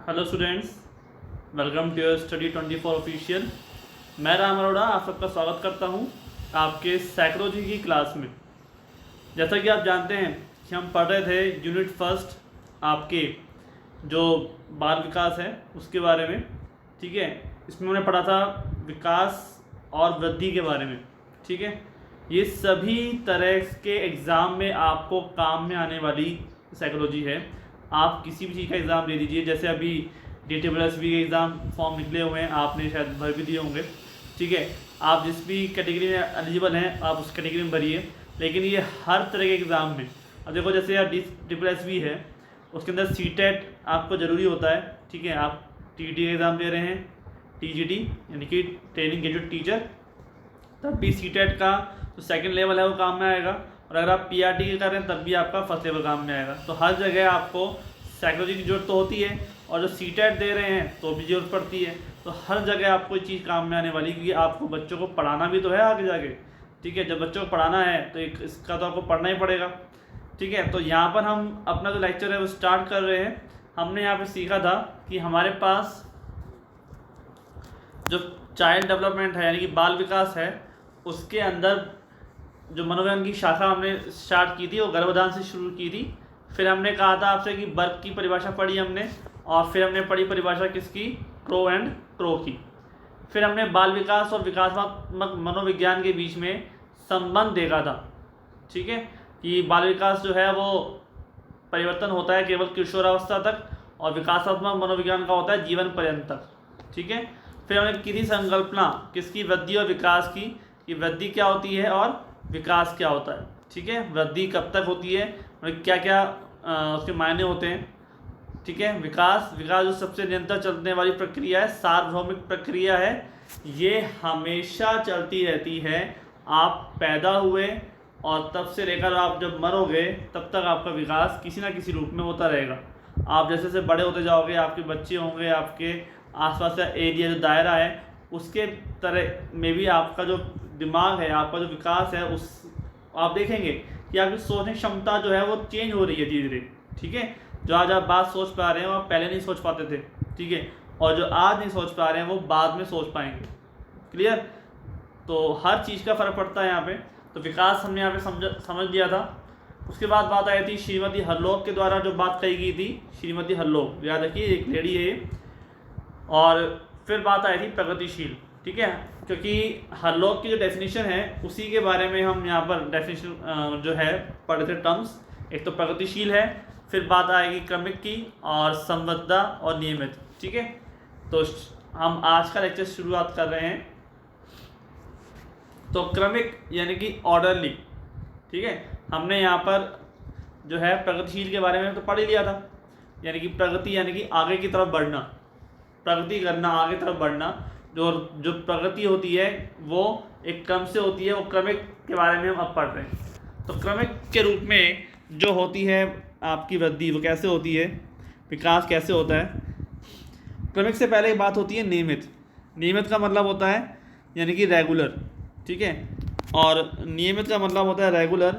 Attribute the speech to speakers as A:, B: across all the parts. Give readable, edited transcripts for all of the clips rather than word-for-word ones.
A: Hello students, welcome to your study 24 official. मैं राम अरोड़ा आप सबका स्वागत करता हूं आपके साइकोलॉजी की क्लास में। जैसा कि आप जानते हैं कि हम पढ़ रहे थे यूनिट फर्स्ट आपके जो बाल विकास है उसके बारे में। ठीक है, इसमें हमने पढ़ा था विकास और वृद्धि के बारे में। ठीक है, ये सभी तरह के एग्ज़ाम में आपको काम में आने वाली साइकोलॉजी है। आप किसी भी चीज़ का एग्ज़ाम दे दीजिए, जैसे अभी DSSB के एग्ज़ाम फॉर्म निकले हुए हैं, आपने शायद भर भी दिए होंगे। ठीक है, आप जिस भी कैटेगरी में एलिजिबल हैं आप उस कैटेगरी में भरिए, लेकिन ये हर तरह के एग्ज़ाम में। अब देखो, जैसे यार DSSB है, उसके अंदर CTET आपको ज़रूरी होता है। ठीक है, आप TET एग्ज़ाम दे रहे हैं, TGT यानी कि ट्रेनिंग ग्रेजुएट टीचर, तब भी CTET का जो सेकंड लेवल है वो काम में आएगा। और अगर आप PRT कर रहे हैं तब भी आपका फर्स्ट लेवल काम में आएगा। तो हर जगह आपको साइकोलॉजी की जरूरत तो होती है, और जो CTET दे रहे हैं तो भी जरूरत पड़ती है। तो हर जगह आपको ये चीज़ काम में आने वाली, क्योंकि आपको बच्चों को पढ़ाना भी तो है आगे जाके। ठीक है, जब बच्चों को पढ़ाना है तो एक इसका तो आपको पढ़ना ही पड़ेगा। ठीक है, तो यहाँ पर हम अपना जो लेक्चर है वो स्टार्ट कर रहे हैं। हमने यहाँ पर सीखा था कि हमारे पास जो चाइल्ड डेवलपमेंट है यानी कि बाल विकास है, उसके अंदर जो मनोविज्ञान की शाखा हमने स्टार्ट की थी वो गर्भाधान से शुरू की थी। फिर हमने कहा था आपसे कि बर्थ की परिभाषा पढ़ी हमने, और फिर हमने पढ़ी परिभाषा किसकी, क्रो एंड क्रो की। फिर हमने बाल विकास और विकासात्मक मनोविज्ञान के बीच में संबंध देखा था। ठीक है, कि बाल विकास जो है वो परिवर्तन होता है केवल किशोरावस्था तक, और विकासात्मक मनोविज्ञान का होता है जीवन पर्यंत तक। ठीक है, फिर हमने की थी संकल्पना किसकी, वृद्धि और विकास की, कि वृद्धि क्या होती है और विकास क्या होता है। ठीक है, वृद्धि कब तक होती है और क्या क्या उसके मायने होते हैं। ठीक है, विकास जो सबसे निरंतर चलने वाली प्रक्रिया है, सार्वभौमिक प्रक्रिया है, ये हमेशा चलती रहती है। आप पैदा हुए और तब से लेकर आप जब मरोगे तब तक आपका विकास किसी ना किसी रूप में होता रहेगा। आप जैसे जैसे बड़े होते जाओगे, आपके बच्चे होंगे, आपके आसपास का एरिया जो दायरा है उसके तरह में भी आपका जो दिमाग है, आपका जो विकास है, उस आप देखेंगे कि आपकी सोचने की क्षमता जो है वो चेंज हो रही है धीरे धीरे। ठीक है, जो आज आप बात सोच पा रहे हैं वो आप पहले नहीं सोच पाते थे। ठीक है, और जो आज नहीं सोच पा रहे हैं वो बाद में सोच पाएंगे। क्लियर? तो हर चीज़ का फ़र्क पड़ता है यहाँ पे। तो विकास हमने यहाँ पे समझ लिया था। उसके बाद बात आई थी श्रीमती हरलोक के द्वारा जो बात कही गई थी, श्रीमती हरलोक, याद रखिए एक लेडी है। और फिर बात आई थी प्रगतिशील। ठीक है, क्योंकि हरलोक की जो डेफिनेशन है उसी के बारे में हम यहाँ पर डेफिनेशन जो है पढ़े थे टर्म्स। एक तो प्रगतिशील है, फिर बात आएगी क्रमिक की, और संबद्ध और नियमित। ठीक है, तो हम आज का लेक्चर शुरुआत कर रहे हैं। तो क्रमिक यानी कि ऑर्डरली। ठीक है, हमने यहाँ पर जो है प्रगतिशील के बारे में तो पढ़ ही लिया था, यानी कि प्रगति यानी कि आगे की तरफ बढ़ना, प्रगति करना, आगे तरफ बढ़ना। जो प्रगति होती है वो एक क्रम से होती है, वो क्रमिक के बारे में हम अब पढ़ रहे हैं। तो क्रमिक के रूप में जो होती है आपकी वृद्धि, वो कैसे होती है, विकास कैसे होता है। क्रमिक से पहले एक बात होती है नियमित। नियमित का मतलब होता है यानी कि रेगुलर। ठीक है, और नियमित का मतलब होता है रेगुलर।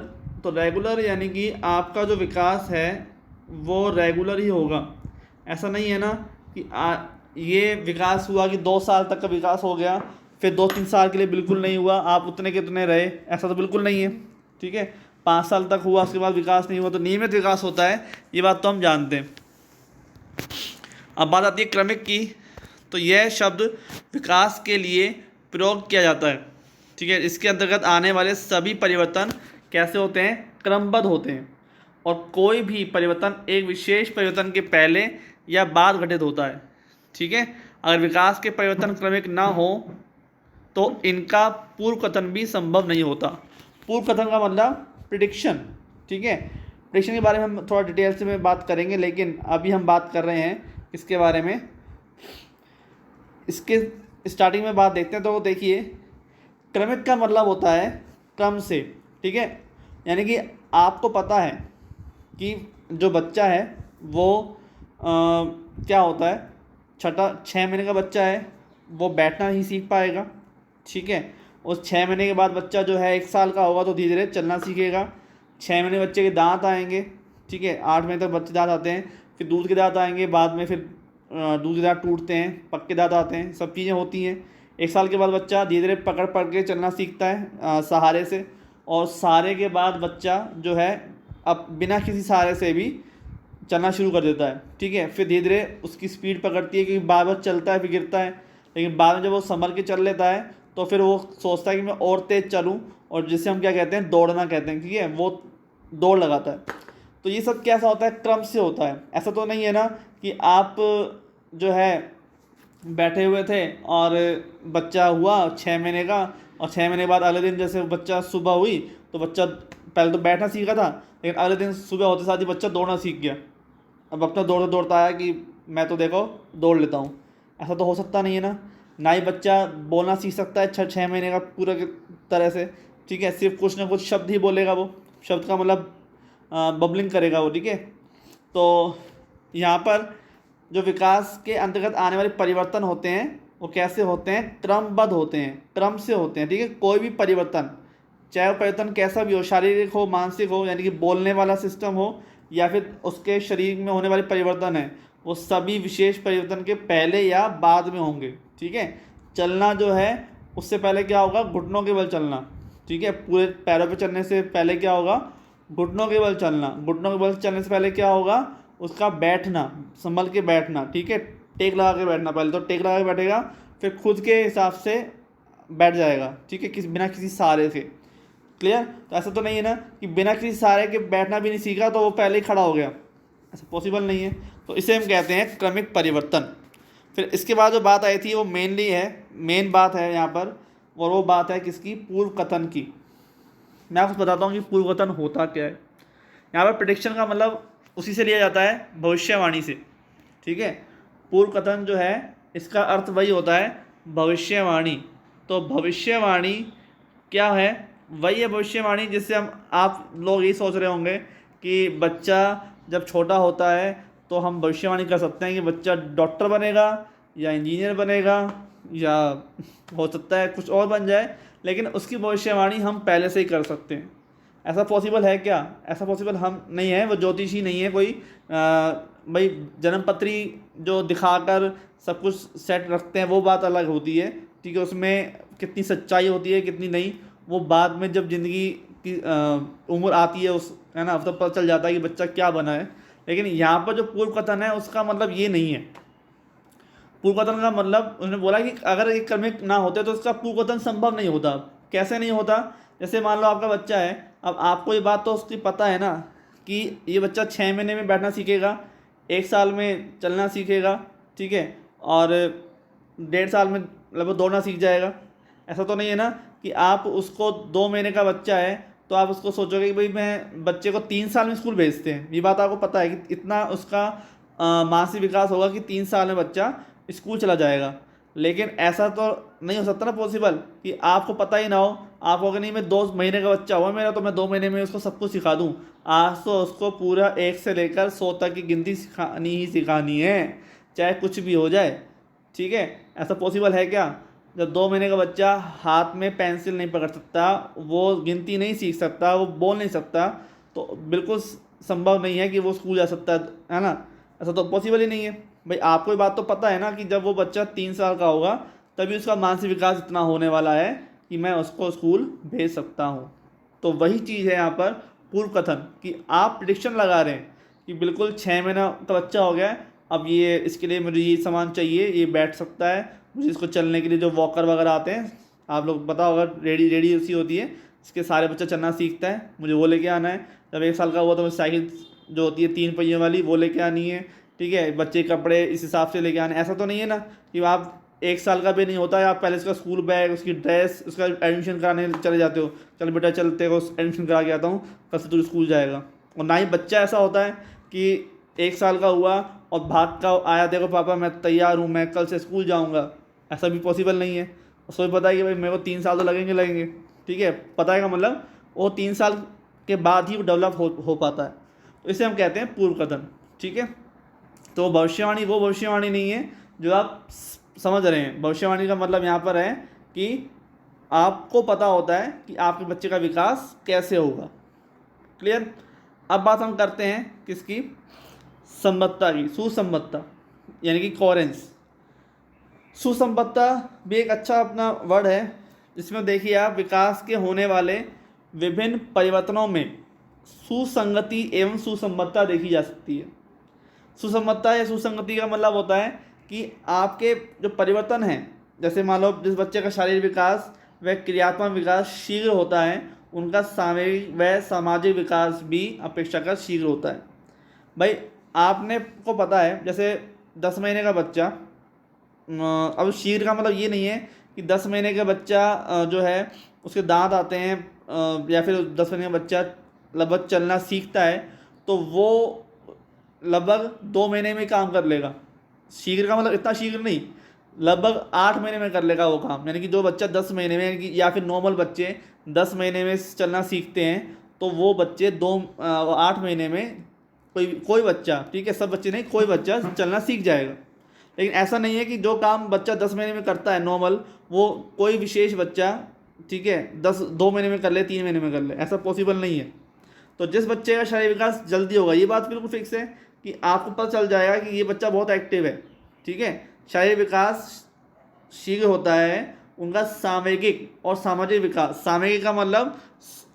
A: तो रेगुलर यानी कि आपका जो विकास है वो रेगुलर ही होगा। ऐसा नहीं है ना कि ये विकास हुआ कि 2 साल तक का विकास हो गया, फिर 2-3 साल के लिए बिल्कुल नहीं हुआ, आप उतने के उतने रहे, ऐसा तो बिल्कुल नहीं है। ठीक है, 5 साल तक हुआ उसके बाद विकास नहीं हुआ, तो नियमित विकास होता है, ये बात तो हम जानते हैं। अब बात आती है क्रमिक की। तो यह शब्द विकास के लिए प्रयोग किया जाता है। ठीक है, इसके अंतर्गत आने वाले सभी परिवर्तन कैसे होते हैं, क्रमबद्ध होते हैं, और कोई भी परिवर्तन एक विशेष परिवर्तन के पहले या बाद घटित होता है। ठीक है, अगर विकास के परिवर्तन क्रमिक ना हो तो इनका पूर्व कथन भी संभव नहीं होता। पूर्व कथन का मतलब प्रिडिक्शन। ठीक है, प्रिडिक्शन के बारे में हम थोड़ा डिटेल से में बात करेंगे, लेकिन अभी हम बात कर रहे हैं इसके बारे में। इसके स्टार्टिंग में बात देखते हैं। तो देखिए, क्रमिक का मतलब होता है क्रम से। ठीक है, यानी कि आपको पता है कि जो बच्चा है वो क्या होता है, 6 महीने का बच्चा है वो बैठना ही सीख पाएगा। ठीक है, उस 6 महीने के बाद बच्चा जो है 1 साल का होगा तो धीरे धीरे चलना सीखेगा। 6 महीने बच्चे के दांत आएंगे। ठीक है, 8 महीने तक बच्चे दांत आते हैं, फिर दूध के दांत आएंगे, बाद में फिर दूसरे दांत टूटते हैं, पक्के दांत आते हैं, सब चीज़ें होती हैं। 1 साल के बाद बच्चा धीरे धीरे पकड़ पकड़ के चलना सीखता है सहारे से, और सहारे के बाद बच्चा जो है अब बिना किसी सहारे से भी चलना शुरू कर देता है। ठीक है, फिर धीरे धीरे उसकी स्पीड पकड़ती है क्योंकि बार बार चलता है फिर गिरता है, लेकिन बाद में जब वो संभल के चल लेता है तो फिर वो सोचता है कि मैं और तेज़ चलूँ, और जिसे हम क्या कहते हैं, दौड़ना कहते हैं। ठीक है, वो दौड़ लगाता है। तो ये सब कैसा होता है, क्रम से होता है। ऐसा तो नहीं है ना कि आप जो है बैठे हुए थे और बच्चा हुआ 6 महीने का, और 6 महीने बाद अगले दिन जैसे बच्चा सुबह हुई तो बच्चा पहले तो बैठना सीखा था, लेकिन अगले दिन सुबह होते साथ ही बच्चा दौड़ना सीख गया। अब अपना दौड़ता दौड़ता आया कि मैं तो देखो दौड़ लेता हूँ। ऐसा तो हो सकता नहीं है ना। ना ही बच्चा बोलना सीख सकता है 6 महीने का पूरा तरह से। ठीक है, सिर्फ कुछ ना कुछ शब्द ही बोलेगा, वो शब्द का मतलब बबलिंग करेगा वो। ठीक है, तो यहाँ पर जो विकास के अंतर्गत आने वाले परिवर्तन होते हैं वो कैसे होते हैं, क्रमबद्ध होते हैं, क्रम से होते हैं। ठीक है, कोई भी परिवर्तन, चाहे वो परिवर्तन कैसा भी हो, शारीरिक हो, मानसिक हो, यानी कि बोलने वाला सिस्टम हो, या फिर उसके शरीर में होने वाले परिवर्तन है, वो सभी विशेष परिवर्तन के पहले या बाद में होंगे। ठीक है, चलना जो है उससे पहले क्या होगा, घुटनों के बल चलना। ठीक है, पूरे पैरों पे चलने से पहले क्या होगा, घुटनों के बल चलना। घुटनों के बल चलने से पहले क्या होगा, उसका बैठना, संभल के बैठना। ठीक है, टेक लगा के बैठना, पहले तो टेक लगा के बैठेगा, फिर खुद के हिसाब से बैठ जाएगा। ठीक है, बिना किसी सहारे से। क्लियर। तो ऐसा तो नहीं है ना कि बिना किसी सहारे के बैठना भी नहीं सीखा तो वो पहले ही खड़ा हो गया, ऐसा पॉसिबल नहीं है। तो इसे हम कहते हैं क्रमिक परिवर्तन। फिर इसके बाद जो बात आई थी वो मेन बात है यहाँ पर, और वो बात है किसकी, पूर्व कथन की। मैं आपको बताता हूँ कि पूर्व कथन होता क्या है। यहाँ पर प्रेडिक्शन का मतलब उसी से लिया जाता है, भविष्यवाणी से। ठीक है, पूर्व कथन जो है इसका अर्थ वही होता है, भविष्यवाणी। तो भविष्यवाणी क्या है, वही है भविष्यवाणी जिससे आप लोग यही सोच रहे होंगे कि बच्चा जब छोटा होता है तो हम भविष्यवाणी कर सकते हैं कि बच्चा डॉक्टर बनेगा या इंजीनियर बनेगा या हो सकता है कुछ और बन जाए, लेकिन उसकी भविष्यवाणी हम पहले से ही कर सकते हैं। ऐसा पॉसिबल है क्या, ऐसा पॉसिबल हम नहीं है, वो ज्योतिष ही नहीं है कोई। भाई जन्मपत्री जो दिखाकर सब कुछ सेट रखते हैं वो बात अलग होती है। ठीक है, उसमें कितनी सच्चाई होती है कितनी नहीं, वो बाद में जब ज़िंदगी की उम्र आती है उस, है ना, तब पता चल जाता है कि बच्चा क्या बना है। लेकिन यहाँ पर जो पूर्व कथन है उसका मतलब ये नहीं है। पूर्व कथन का मतलब उन्होंने बोला कि अगर एक क्रमिक ना होते तो उसका पूर्व कथन संभव नहीं होता। कैसे नहीं होता, जैसे मान लो आपका बच्चा है, अब आपको ये बात तो उसकी पता है ना कि ये बच्चा 6 महीने में बैठना सीखेगा, 1 साल में चलना सीखेगा। ठीक है, और 1.5 साल में लगभग दौड़ना सीख जाएगा। ऐसा तो नहीं है ना कि आप उसको 2 महीने का बच्चा है तो आप उसको सोचोगे कि भाई मैं बच्चे को 3 साल में स्कूल भेजते हैं। ये बात आपको पता है कि इतना उसका मानसिक विकास होगा कि 3 साल में बच्चा स्कूल चला जाएगा। लेकिन ऐसा तो नहीं हो सकता ना पॉसिबल कि आपको पता ही ना हो, आप कहोगे नहीं मैं 2 महीने का बच्चा हुआ मेरा तो मैं 2 महीने में उसको सब कुछ सिखा दूँ। आज तो उसको पूरा 1 से लेकर 100 तक की गिनती सिखानी ही सिखानी है, चाहे कुछ भी हो जाए। ठीक है, ऐसा पॉसिबल है क्या, जब 2 महीने का बच्चा हाथ में पेंसिल नहीं पकड़ सकता, वो गिनती नहीं सीख सकता, वो बोल नहीं सकता, तो बिल्कुल संभव नहीं है कि वो स्कूल जा सकता है ना। ऐसा तो पॉसिबल ही नहीं है। भाई आपको ये बात तो पता है ना कि जब वो बच्चा 3 साल का होगा तभी उसका मानसिक विकास इतना होने वाला है कि मैं उसको स्कूल भेज सकता हूँ। तो वही चीज़ है यहाँ पर पूर्व कथन, कि आप प्रिडिक्शन लगा रहे हैं कि बिल्कुल 6 महीना का बच्चा हो गया है, अब ये इसके लिए मुझे ये सामान चाहिए, ये बैठ सकता है, मुझे इसको चलने के लिए जो वॉकर वगैरह आते हैं, आप लोग पता होगा, रेडी उसी होती है, इसके सारे बच्चा चलना सीखता है, मुझे वो लेके आना है। जब 1 साल का हुआ तो मुझे साइकिल जो होती है 3 पहियों वाली वो लेके आनी है। ठीक है, बच्चे के कपड़े इस हिसाब से लेके आने। ऐसा तो नहीं है ना कि आप 1 साल का भी नहीं होता है, आप पहले उसका स्कूल बैग, उसकी ड्रेस, उसका एडमिशन कराने चले जाते हो, चल बेटा चलते हो एडमिशन करा के आता हूँ, कल से तू स्कूल जाएगा। और ना ही बच्चा ऐसा होता है कि 1 साल का हुआ और भाग का आया, देखो पापा मैं तैयार हूँ, मैं कल से स्कूल जाऊँगा। ऐसा भी पॉसिबल नहीं है। और सोच पता है कि भाई मेरे को 3 साल तो लगेंगे। ठीक है, पता है का मतलब वो 3 साल के बाद ही डेवलप हो पाता है। तो इसे हम कहते हैं पूर्व कथन। ठीक है, तो भविष्यवाणी वो भविष्यवाणी नहीं है जो आप समझ रहे हैं। भविष्यवाणी का मतलब यहाँ पर है कि आपको पता होता है कि आपके बच्चे का विकास कैसे होगा। क्लियर। अब बात हम करते हैं किसकी, संबद्धता की, सुसंबद्धता। यानी कि कोहेरेंस। सुसंबद्धता भी एक अच्छा अपना वर्ड है, जिसमें देखिए आप विकास के होने वाले विभिन्न परिवर्तनों में सुसंगति एवं सुसंबद्धता देखी जा सकती है। सुसंबद्धता या सुसंगति का मतलब होता है कि आपके जो परिवर्तन हैं, जैसे मान लो जिस बच्चे का शारीरिक विकास व क्रियात्मक विकास शीघ्र होता है, उनका सामूहिक व सामाजिक विकास भी अपेक्षाकृत शीघ्र होता है। भाई आपने को पता है, जैसे 10 महीने का बच्चा, अब शीघ्र का मतलब ये नहीं है कि 10 महीने का बच्चा जो है उसके दांत आते हैं, या फिर 10 महीने का बच्चा लगभग चलना सीखता है तो वो लगभग 2 महीने में काम कर लेगा। शीघ्र का मतलब इतना शीघ्र नहीं, लगभग 8 महीने में कर लेगा वो काम। यानी कि जो बच्चा 10 महीने में, या फिर नॉर्मल बच्चे 10 महीने में चलना सीखते हैं, तो वो बच्चे 8 महीने में कोई बच्चा, ठीक है, सब बच्चे नहीं, कोई बच्चा चलना सीख जाएगा। लेकिन ऐसा नहीं है कि जो काम बच्चा 10 महीने में करता है नॉर्मल, वो कोई विशेष बच्चा, ठीक है, 2 महीने में कर ले, 3 महीने में कर ले, ऐसा पॉसिबल नहीं है। तो जिस बच्चे का शारीरिक विकास जल्दी होगा, ये बात बिल्कुल फिक्स है कि आपको पता चल जाएगा कि ये बच्चा बहुत एक्टिव है, ठीक है। शारीरिक विकास शीघ्र होता है, उनका सामयिक और सामाजिक विकास, सामयिक का मतलब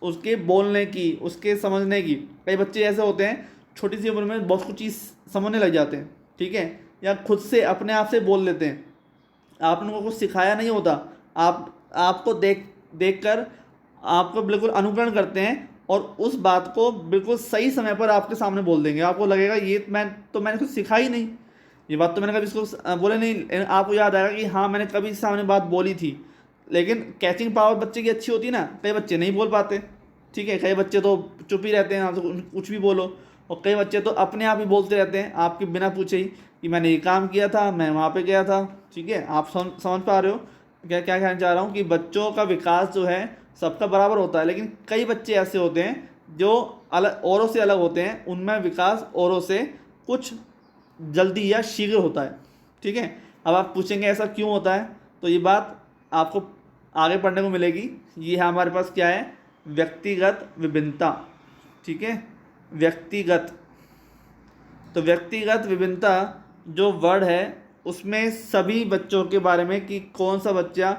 A: उसके बोलने की, उसके समझने की। कई बच्चे ऐसे होते हैं छोटी सी उम्र में बहुत कुछ चीज़ समझने लग जाते हैं, ठीक है, या खुद से अपने आप से बोल लेते हैं। आपने उनको कुछ सिखाया नहीं होता, आपको देख कर आपको बिल्कुल अनुकरण करते हैं और उस बात को बिल्कुल सही समय पर आपके सामने बोल देंगे। आपको लगेगा ये मैंने कुछ सिखा ही नहीं, ये बात तो मैंने कभी इसको बोले नहीं। आपको याद आएगा कि हाँ मैंने कभी सामने बात बोली थी। लेकिन कैचिंग पावर बच्चे की अच्छी होती है ना, कई बच्चे नहीं बोल पाते, ठीक है, कई बच्चे तो चुप ही रहते हैं, आप तो कुछ भी बोलो, और कई बच्चे तो अपने आप ही बोलते रहते हैं आपके बिना पूछे ही कि मैंने ये काम किया था, मैं वहाँ पे गया था, ठीक है। आप समझ पा रहे हो क्या कहना चाह रहा हूँ, कि बच्चों का विकास जो है सबका बराबर होता है, लेकिन कई बच्चे ऐसे होते हैं जो औरों से अलग होते हैं, उनमें विकास औरों से कुछ जल्दी या शीघ्र होता है, ठीक है। अब आप पूछेंगे ऐसा क्यों होता है, तो ये बात आपको आगे पढ़ने को मिलेगी। ये है हमारे पास क्या है, व्यक्तिगत विभिन्नता, ठीक है, व्यक्तिगत। तो व्यक्तिगत विभिन्नता जो वर्ड है उसमें सभी बच्चों के बारे में कि कौन सा बच्चा,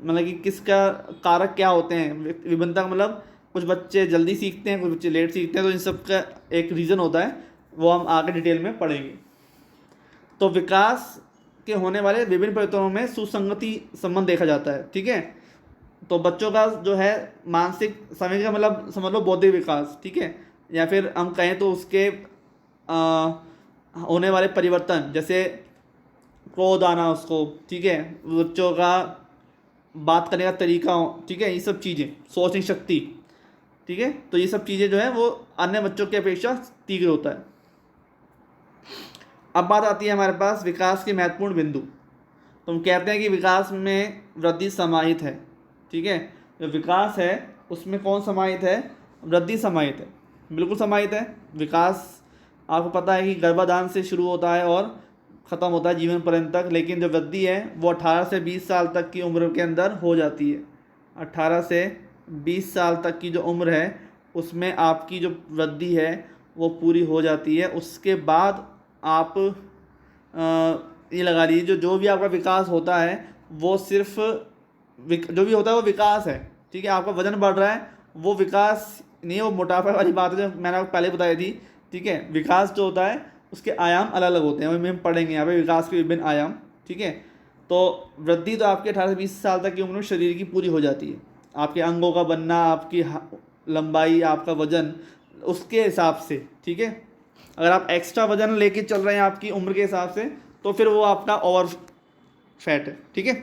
A: मतलब कि किसका कारक क्या होते हैं। विभिन्नता का मतलब कुछ बच्चे जल्दी सीखते हैं, कुछ बच्चे लेट सीखते हैं, तो इन सब का एक रीज़न होता है, वो हम आगे डिटेल में पढ़ेंगे। तो विकास के होने वाले विभिन्न परिवर्तनों में सुसंगति संबंध देखा जाता है, ठीक है। तो बच्चों का जो है मानसिक समय का मतलब समझ लो बौद्धिक विकास, ठीक है, या फिर हम कहें तो उसके होने वाले परिवर्तन, जैसे क्रोध आना उसको, ठीक है, बच्चों का बात करने का तरीका, ठीक है, ये सब चीज़ें, सोचने शक्ति, ठीक है, तो ये सब चीज़ें जो है वो अन्य बच्चों की अपेक्षा तीव्र होता है। अब बात आती है हमारे पास विकास के महत्वपूर्ण बिंदु। तो हम कहते हैं कि विकास में वृद्धि समाहित है, ठीक है, जो विकास है उसमें कौन समाहित है, वृद्धि समाहित है, बिल्कुल समाहित है। विकास आपको पता है कि गर्भाधान से शुरू होता है और ख़त्म होता है जीवन पर्यंत तक, लेकिन जो वृद्धि है वो 18 से 20 साल तक की उम्र के अंदर हो जाती है। 18 से 20 साल तक की जो उम्र है उसमें आपकी जो वृद्धि है वो पूरी हो जाती है। उसके बाद आप ये लगा लीजिए जो भी आपका विकास होता है वो सिर्फ जो भी होता है वो विकास है, ठीक है। आपका वजन बढ़ रहा है वो विकास नहीं है, वो मोटापा वाली बात है जो मैंने आपको पहले बताई थी, ठीक है। विकास जो होता है उसके आयाम अलग अलग होते हैं, वही हम पढ़ेंगे यहाँ पे विकास के विभिन्न आयाम, ठीक है। तो वृद्धि तो आपके 18 से 20 साल तक की उम्र में शरीर की पूरी हो जाती है। आपके अंगों का बनना, आपकी लंबाई, आपका वजन, उसके हिसाब से, ठीक है। अगर आप एक्स्ट्रा वजन लेके चल रहे हैं आपकी उम्र के हिसाब से तो फिर वो आपका ओवर फैट है, ठीक है।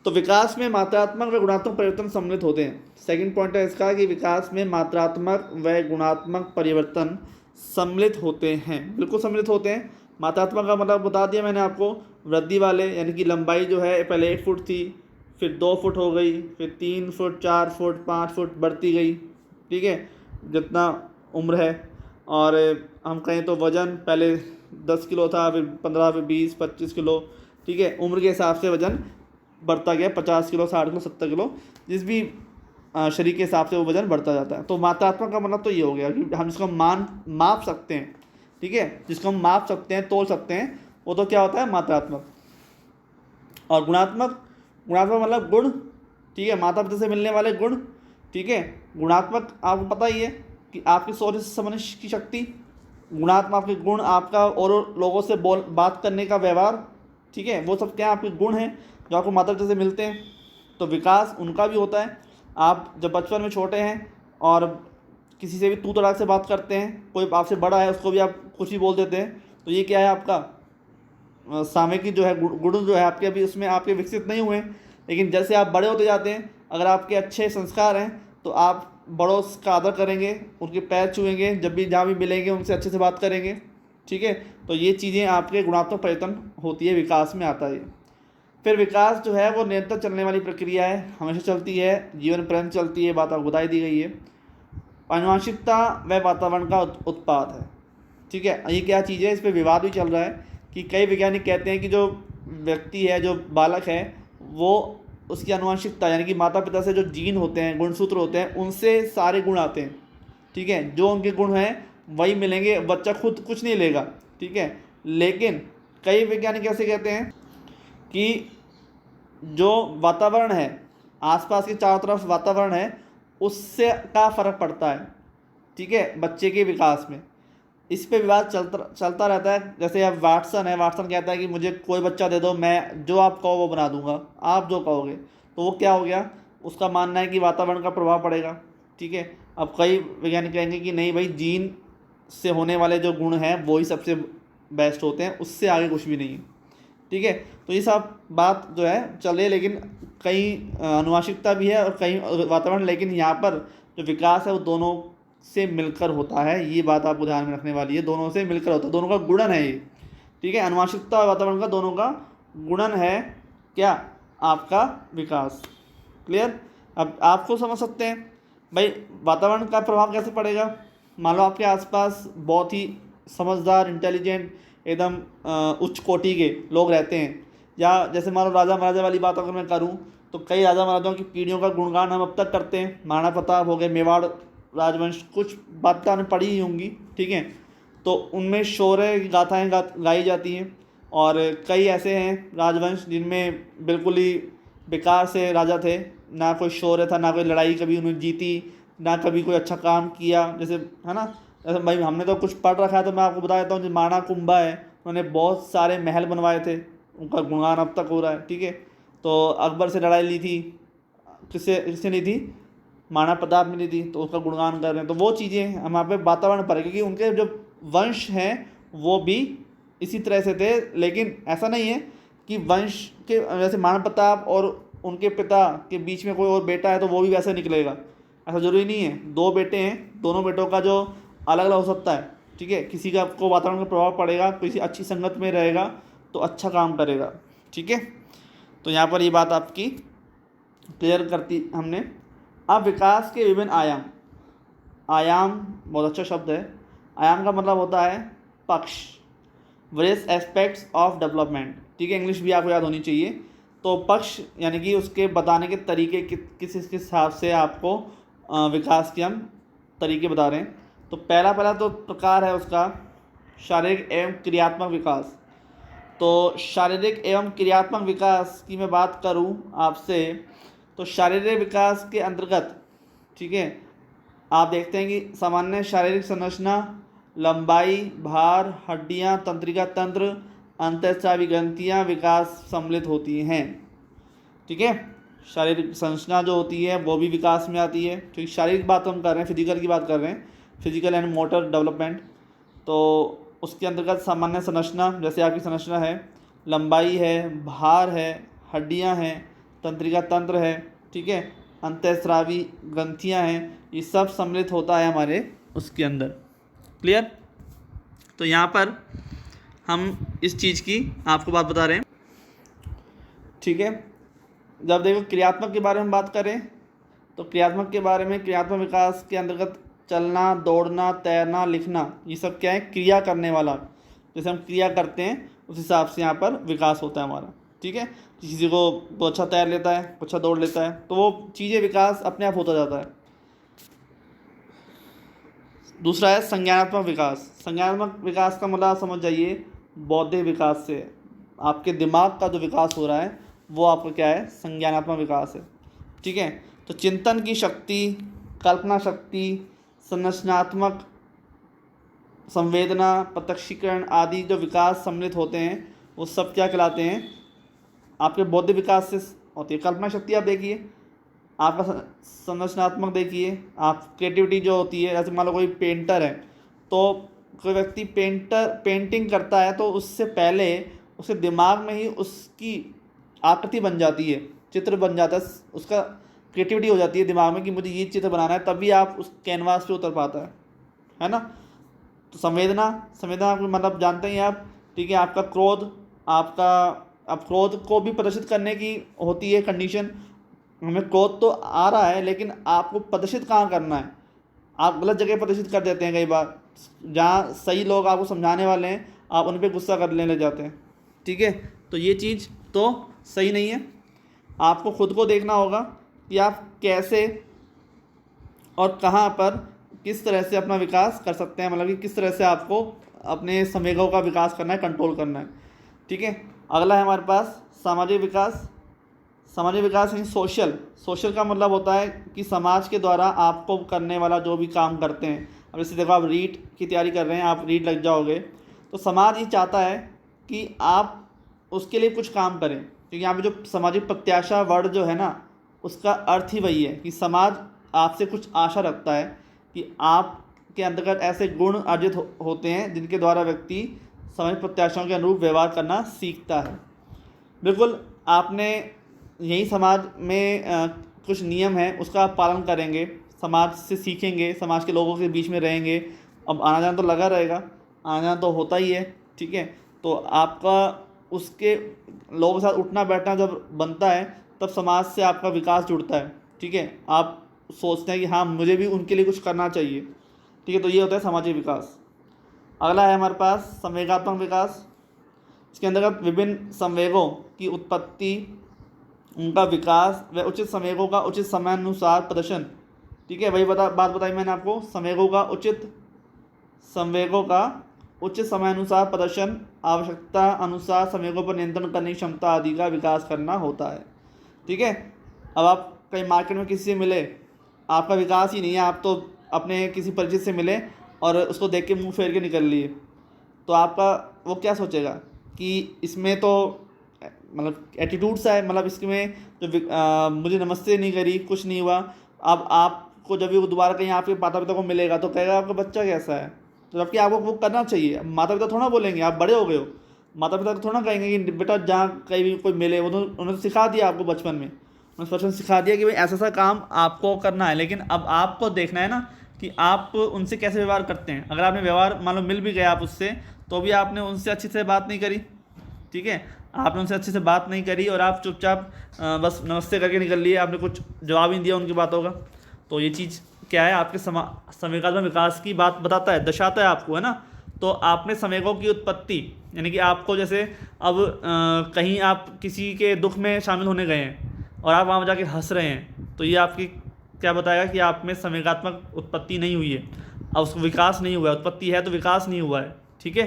A: तो विकास में मात्रात्मक व गुणात्मक परिवर्तन सम्मिलित होते हैं। सेकंड पॉइंट है इसका कि विकास में मात्रात्मक व गुणात्मक परिवर्तन सम्मिलित होते हैं, बिल्कुल सम्मिलित होते हैं। मात्रात्मक का मतलब बता दिया मैंने आपको, वृद्धि वाले, यानी कि लंबाई जो है पहले 1 फुट थी, फिर 2 फुट हो गई, फिर 3 फुट, 4 फुट, 5 फुट बढ़ती गई, ठीक है, जितना उम्र है। और हम कहें तो वज़न पहले 10 किलो था, फिर 15, फिर 20, 25 किलो, ठीक है। उम्र के हिसाब से वज़न बढ़ता गया, 50 किलो, 60 किलो, 70 किलो, जिस भी शरीर के हिसाब से वो वज़न बढ़ता जाता है। तो मात्रात्मक का मतलब तो ये हो गया कि हम जिसको माप सकते हैं, ठीक है, जिसको हम माप सकते हैं, तोल सकते हैं,
B: वो तो क्या होता है मात्रात्मक। और गुणात्मक, गुणात्मक मतलब गुण, ठीक है, माता पिता से मिलने वाले गुण, ठीक है। गुणात्मक आपको पता ही है कि आपकी सोच से समझने की शक्ति, गुणात्मक आपके गुण, आपका और लोगों से बात करने का व्यवहार, ठीक है, वो सब क्या आपके गुण हैं जो आपको माता पिता से मिलते हैं। तो विकास उनका भी होता है। आप जब बचपन में छोटे हैं और किसी से भी तू तड़ाक से बात करते हैं, कोई आपसे बड़ा है उसको भी आप कुछ ही बोल देते हैं, तो ये क्या है आपका सामयिक जो है गुण जो है आपके अभी उसमें आपके विकसित नहीं हुए। लेकिन जैसे आप बड़े होते जाते हैं, अगर आपके अच्छे संस्कार हैं तो आप बड़ों का आदर करेंगे, उनके पैर छुएंगे, जब भी जहाँ भी मिलेंगे उनसे अच्छे से बात करेंगे, ठीक है। तो ये चीज़ें आपके गुणात्मक परिवर्तन होती है, विकास में आता है। फिर विकास जो है वो निरंतर चलने वाली प्रक्रिया है, हमेशा चलती है, जीवन पर्यंत चलती है, बात आपको बताई दी गई है। आनुवंशिकता व वातावरण का उत्पाद है, ठीक है। ये क्या चीज़ है, इस पर विवाद भी चल रहा है कि कई वैज्ञानिक कहते हैं कि जो व्यक्ति है, जो बालक है, वो उसकी आनुवंशिकता यानी कि माता पिता से जो जीन होते हैं, गुणसूत्र होते हैं, उनसे सारे गुण आते हैं, ठीक है। जो उनके गुण हैं वही मिलेंगे, बच्चा खुद कुछ नहीं लेगा, ठीक है। लेकिन कई वैज्ञानिक ऐसे कहते हैं कि जो वातावरण है, आसपास के चारों तरफ वातावरण है, उससे का फ़र्क पड़ता है, ठीक है, बच्चे के विकास में। इस पे विवाद चलता रहता है। जैसे अब वाटसन है, वाटसन कहता है कि मुझे कोई बच्चा दे दो, मैं जो आप कहो वो बना दूंगा, आप जो कहोगे। तो वो क्या हो गया, उसका मानना है कि वातावरण का प्रभाव पड़ेगा, ठीक है। अब कई वैज्ञानिक कहेंगे कि नहीं भाई, जीन से होने वाले जो गुण हैं वो ही सबसे बेस्ट होते हैं, उससे आगे कुछ भी नहीं है, ठीक है। तो ये सब बात जो है चल रही है, लेकिन कहीं आनुवंशिकता भी है और कहीं वातावरण, लेकिन यहाँ पर जो विकास है वो दोनों से मिलकर होता है। ये बात आपको ध्यान में रखने वाली है, दोनों से मिलकर होता है, दोनों का गुणन है ये, ठीक है। आनुवंशिकता और वातावरण का दोनों का गुणन है क्या, आपका विकास। क्लियर। अब आपको समझ सकते हैं भाई वातावरण का प्रभाव कैसे पड़ेगा। मान लो आपके आसपास बहुत ही समझदार, इंटेलिजेंट, एकदम उच्च कोटि के लोग रहते हैं, या जैसे मान लो राजा महाराजा वाली बात अगर मैं करूं, तो कई राजा महाराजाओं की पीढ़ियों का गुणगान हम अब तक करते हैं। महाराणा प्रताप हो गए, मेवाड़ राजवंश, कुछ बातें आपने पढ़ी ही होंगी, ठीक है। तो उनमें शौर्य की गाथाएँ गाई जाती हैं। और कई ऐसे हैं राजवंश जिनमें बिल्कुल ही बेकार से राजा थे, ना कोई शौर्य था, ना कोई लड़ाई कभी उन्होंने जीती, ना कभी कोई अच्छा काम किया, जैसे है ना। जैसे भाई हमने तो कुछ पढ़ रखा है, तो मैं आपको बता देता हूँ, जो माणा कुंभा है, उन्होंने बहुत सारे महल बनवाए थे, उनका गुणगान अब तक हो रहा है, ठीक है। तो अकबर से लड़ाई ली थी, किससे ली थी, महाराणा प्रताप ने ली थी, तो उसका गुणगान कर रहे हैं। तो वो चीज़ें हम यहाँ पे वातावरण पर है, क्योंकि उनके जो वंश हैं वो भी इसी तरह से थे। लेकिन ऐसा नहीं है कि वंश के जैसे महाराणा प्रताप और उनके पिता के बीच में कोई और बेटा है तो वो भी वैसे निकलेगा, ऐसा ज़रूरी नहीं है। दो बेटे हैं, दोनों बेटों का जो अलग अलग हो सकता है, ठीक है। किसी का को वातावरण का प्रभाव पड़ेगा, किसी अच्छी संगत में रहेगा तो अच्छा काम करेगा, ठीक है। तो यहाँ पर ये बात आपकी क्लियर करती हमने। अब विकास के विभिन्न आयाम, आयाम बहुत अच्छा शब्द है। आयाम का मतलब होता है पक्ष, वेरियस एस्पेक्ट्स ऑफ डेवलपमेंट, ठीक है, इंग्लिश भी आपको याद होनी चाहिए। तो पक्ष यानी कि उसके बताने के तरीके किस हिसाब से आपको विकास के हम तरीके बता रहे हैं। तो पहला तो प्रकार है उसका शारीरिक एवं क्रियात्मक विकास। तो शारीरिक एवं क्रियात्मक विकास की मैं बात करूं आपसे, तो शारीरिक विकास के अंतर्गत, ठीक है, आप देखते हैं कि सामान्य शारीरिक संरचना, लंबाई, भार, हड्डियां, तंत्रिका तंत्र, अंतःस्रावी ग्रंथियां विकास सम्मिलित होती हैं, ठीक है। शारीरिक संरचना जो होती है वो भी विकास में आती है, ठीक। शारीरिक बात हम कर रहे हैं, फिजिकल की बात कर रहे हैं, फिजिकल एंड मोटर डेवलपमेंट। तो उसके अंतर्गत सामान्य संरचना, जैसे आपकी संरचना है, लंबाई है, भार है, हड्डियां हैं, तंत्रिका तंत्र है, ठीक है, अंतःस्रावी ग्रंथियां हैं, ये सब सम्मिलित होता है हमारे उसके अंदर। क्लियर। तो यहाँ पर हम इस चीज़ की आपको बात बता रहे हैं, ठीक है। जब देखो क्रियात्मक के बारे में बात करें, तो क्रियात्मक के बारे में, क्रियात्मक विकास के अंतर्गत चलना, दौड़ना, तैरना, लिखना, ये सब क्या है, क्रिया करने वाला। जैसे हम क्रिया करते हैं उस हिसाब से यहाँ पर विकास होता है हमारा, ठीक है। किसी को तो अच्छा तैर लेता है, अच्छा दौड़ लेता है, तो वो चीज़ें विकास अपने आप होता जाता है। दूसरा है संज्ञानात्मक विकास। संज्ञानात्मक विकास का मतलब समझ जाइए, बौद्धिक विकास से है। आपके दिमाग का जो विकास हो रहा है वो आपका क्या है, संज्ञानात्मक विकास है। ठीक है, तो चिंतन की शक्ति, कल्पना शक्ति, संरचनात्मक संवेदना, प्रत्यक्षीकरण आदि जो विकास सम्मिलित होते हैं वो सब क्या कहलाते हैं, आपके बौद्धिक विकास से होती है। कल्पना शक्ति आप देखिए, आपका संरचनात्मक देखिए, आप क्रिएटिविटी जो होती है, जैसे मान लो कोई पेंटर है, तो कोई व्यक्ति पेंटिंग करता है तो उससे पहले उसके दिमाग में ही उसकी आकृति बन जाती है, चित्र बन जाता है, उसका क्रिएटिविटी हो जाती है दिमाग में कि मुझे ये चित्र बनाना है, तभी आप उस कैनवास पे उतर पाता है ना। तो संवेदना आप मतलब जानते ही हैं आप। ठीक है, आपका क्रोध, आप क्रोध को भी प्रदर्शित करने की होती है कंडीशन। हमें क्रोध तो आ रहा है लेकिन आपको प्रदर्शित कहाँ करना है, आप गलत जगह प्रदर्शित कर देते हैं कई बार, जहाँ सही लोग आपको समझाने वाले हैं आप उन पर गुस्सा करने लग जाते हैं। ठीक है, तो ये चीज़ तो सही नहीं है। आपको खुद को देखना होगा कि आप कैसे और कहाँ पर किस तरह से अपना विकास कर सकते हैं, मतलब कि किस तरह से आपको अपने संवेगों का विकास करना है, कंट्रोल करना है। ठीक है, अगला है हमारे पास सामाजिक विकास। सामाजिक विकास यानी सोशल का मतलब होता है कि समाज के द्वारा आपको करने वाला जो भी काम करते हैं। अब जैसे देखो, आप रीट की तैयारी कर रहे हैं, आप रीट लग जाओगे तो समाज ये चाहता है कि आप उसके लिए कुछ काम करें, क्योंकि यहाँ पे जो सामाजिक प्रत्याशा वर्ड जो है ना, उसका अर्थ ही वही है कि समाज आपसे कुछ आशा रखता है कि आपके अंतर्गत ऐसे गुण अर्जित होते हैं जिनके द्वारा व्यक्ति सामाजिक प्रत्याशाओं के अनुरूप व्यवहार करना सीखता है। बिल्कुल, आपने यही समाज में कुछ नियम है उसका आप पालन करेंगे, समाज से सीखेंगे, समाज के लोगों के बीच में रहेंगे। अब आना जाना तो लगा रहेगा, आना जाना तो होता ही है। ठीक है, तो आपका उसके लोगों के साथ उठना बैठना जब बनता है तब समाज से आपका विकास जुड़ता है। ठीक है, आप सोचते हैं कि हाँ मुझे भी उनके लिए कुछ करना चाहिए। ठीक है, तो ये होता है सामाजिक विकास। अगला है हमारे पास संवेगात्मक विकास। इसके अंतर्गत विभिन्न संवेगों की उत्पत्ति, उनका विकास व उचित संवेगों का उचित समयानुसार प्रदर्शन। ठीक है, वही बात बताई मैंने आपको, संवेगों का उचित समयानुसार प्रदर्शन, आवश्यकता अनुसार संवेगों पर नियंत्रण करने की क्षमता आदि का विकास करना होता है। ठीक है, अब आप कहीं मार्केट में किसी से मिले, आपका विकास ही नहीं है, आप तो अपने किसी परिचित से मिले और उसको देख के मुंह फेर के निकल लिए, तो आपका वो क्या सोचेगा कि इसमें तो मतलब एटीट्यूड सा है, मतलब इसमें जो मुझे नमस्ते नहीं करी, कुछ नहीं हुआ। अब आपको जब भी वो दोबारा कहीं आपके माता पिता को मिलेगा तो कहेगा आपका बच्चा कैसा है, तो जबकि आपको वो करना चाहिए। माता पिता थोड़ा बोलेंगे, आप बड़े हो गए हो, माता पिता तो थोड़ा कहेंगे कि बेटा जहाँ कहीं भी कोई मिले, वो तो उन्होंने सिखा दिया आपको बचपन में, सिखा दिया कि भाई ऐसा सा काम आपको करना है। लेकिन अब आपको देखना है ना कि आप उनसे कैसे व्यवहार करते हैं। अगर आपने व्यवहार मान लो मिल भी गया आप उससे, तो भी आपने उनसे अच्छी से बात नहीं करी। ठीक है, आपने उनसे अच्छे से बात नहीं करी और आप चुपचाप बस नमस्ते करके निकल लिए, आपने कुछ जवाब ही नहीं दिया उनकी बातों का। तो ये चीज़ क्या है, आपके संवेगात्मक विकास की बात बताता है, दर्शाता है आपको, है ना। तो आपने संवेगों की उत्पत्ति, यानी कि आपको जैसे अब कहीं आप किसी के दुख में शामिल होने गए हैं और आप वहाँ जाके हंस रहे हैं, तो ये आपकी क्या बताएगा कि आप में संवेगात्मक उत्पत्ति नहीं हुई है, अब उसको विकास नहीं हुआ है। उत्पत्ति है तो विकास नहीं हुआ है। ठीक है,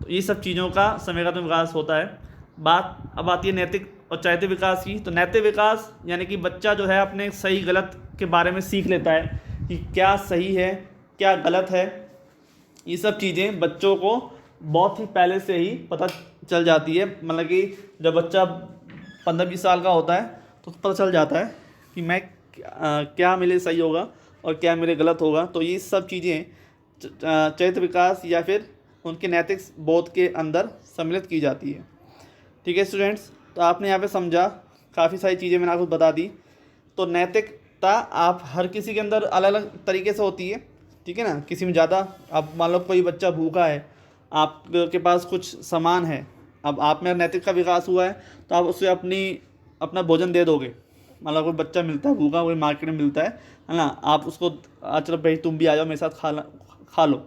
B: तो ये सब चीज़ों का संवेगात्मक विकास होता है। बात अब आती है नैतिक और चारित्रिक विकास की। तो नैतिक विकास यानी कि बच्चा जो है अपने सही गलत के बारे में सीख लेता है कि क्या सही है क्या गलत है। ये सब चीज़ें बच्चों को बहुत ही पहले से ही पता चल जाती है, मतलब कि जब बच्चा 15-20 साल का होता है तो पता चल जाता है कि मैं क्या मेरे सही होगा और क्या मेरे गलत होगा। तो ये सब चीज़ें चरित्र विकास या फिर उनके नैतिक बोध के अंदर सम्मिलित की जाती है। ठीक है स्टूडेंट्स, तो आपने यहाँ पे समझा, काफ़ी सारी चीज़ें मैंने आपको बता दी। तो नैतिकता आप हर किसी के अंदर अलग अलग तरीके से होती है। ठीक है ना, किसी में ज़्यादा, अब मान लो कोई बच्चा भूखा है, आपके पास कुछ सामान है, अब आप में नैतिक का विकास हुआ है तो आप उसे अपना भोजन दे दोगे। मान लो कोई बच्चा मिलता है भूखा, कोई मार्केट में मिलता है ना, आप उसको चलो भाई तुम भी आ जाओ मेरे साथ खा लो।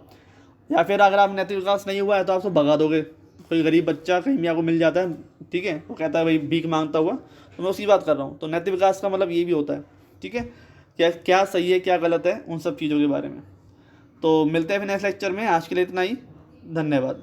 B: या फिर अगर आप नैतिक विकास नहीं हुआ है तो आप उसको भगा दोगे। कोई गरीब बच्चा कहीं भी आपको मिल जाता है, ठीक है, वो कहता है भाई भीख मांगता हुआ, तो मैं उसकी बात कर रहा हूँ। तो नैतिक विकास का मतलब ये भी होता है। ठीक है, क्या सही है क्या गलत है, उन सब चीज़ों के बारे में। तो मिलते हैं फिर नेक्स्ट लेक्चर में। आज के लिए इतना ही, धन्यवाद।